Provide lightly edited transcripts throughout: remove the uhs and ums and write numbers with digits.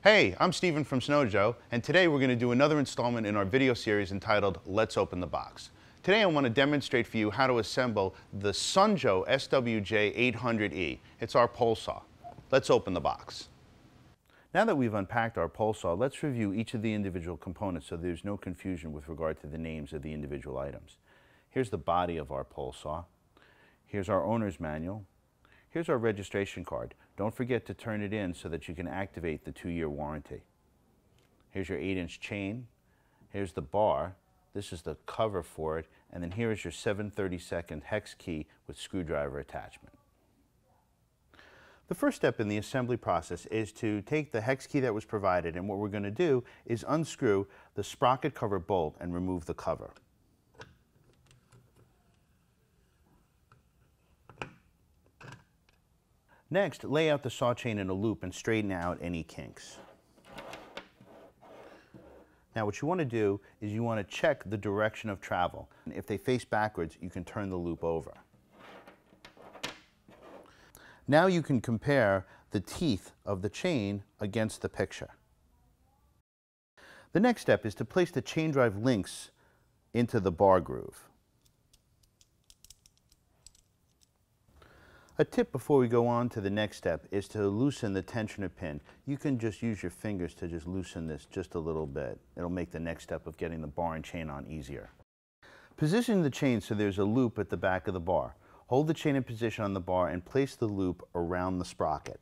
Hey, I'm Steven from Snow Joe, and today we're going to do another installment in our video series entitled Let's Open the Box. Today I want to demonstrate for you how to assemble the Sunjoe SWJ-800E. It's our pole saw. Let's open the box. Now that we've unpacked our pole saw, let's review each of the individual components so there's no confusion with regard to the names of the individual items. Here's the body of our pole saw. Here's our owner's manual. Here's our registration card. Don't forget to turn it in so that you can activate the 2-year warranty. Here's your 8-inch chain. Here's the bar. This is the cover for it. And then here is your 7/32 hex key with screwdriver attachment. The first step in the assembly process is to take the hex key that was provided, and what we're going to do is unscrew the sprocket cover bolt and remove the cover. Next, lay out the saw chain in a loop and straighten out any kinks. Now what you want to do is you want to check the direction of travel. If they face backwards, you can turn the loop over. Now you can compare the teeth of the chain against the picture. The next step is to place the chain drive links into the bar groove. A tip before we go on to the next step is to loosen the tensioner pin. You can just use your fingers to just loosen this just a little bit. It'll make the next step of getting the bar and chain on easier. Position the chain so there's a loop at the back of the bar. Hold the chain in position on the bar and place the loop around the sprocket.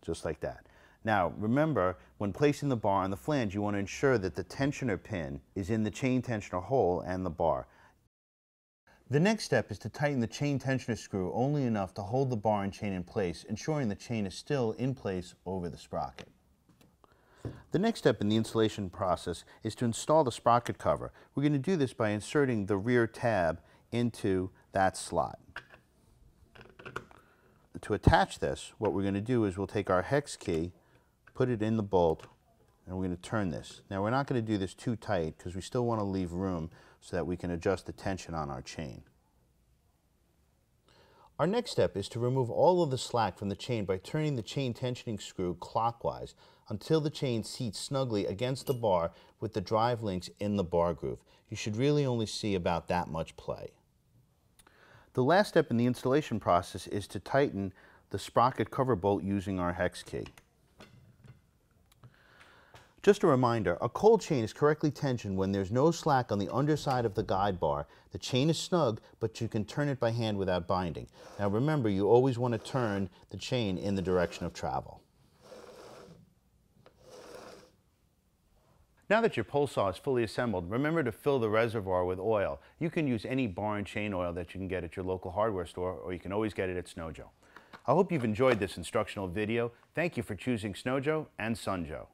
Just like that. Now remember, when placing the bar on the flange, you want to ensure that the tensioner pin is in the chain tensioner hole and the bar. The next step is to tighten the chain tensioner screw only enough to hold the bar and chain in place, ensuring the chain is still in place over the sprocket. The next step in the installation process is to install the sprocket cover. We're going to do this by inserting the rear tab into that slot. To attach this, what we're going to do is we'll take our hex key, put it in the bolt, and we're going to turn this. Now we're not going to do this too tight because we still want to leave room so that we can adjust the tension on our chain. Our next step is to remove all of the slack from the chain by turning the chain tensioning screw clockwise until the chain seats snugly against the bar with the drive links in the bar groove. You should really only see about that much play. The last step in the installation process is to tighten the sprocket cover bolt using our hex key. Just a reminder, a cold chain is correctly tensioned when there's no slack on the underside of the guide bar. The chain is snug, but you can turn it by hand without binding. Now remember, you always want to turn the chain in the direction of travel. Now that your pole saw is fully assembled, remember to fill the reservoir with oil. You can use any bar and chain oil that you can get at your local hardware store, or you can always get it at Snow Joe. I hope you've enjoyed this instructional video. Thank you for choosing Snow Joe and Sun Joe.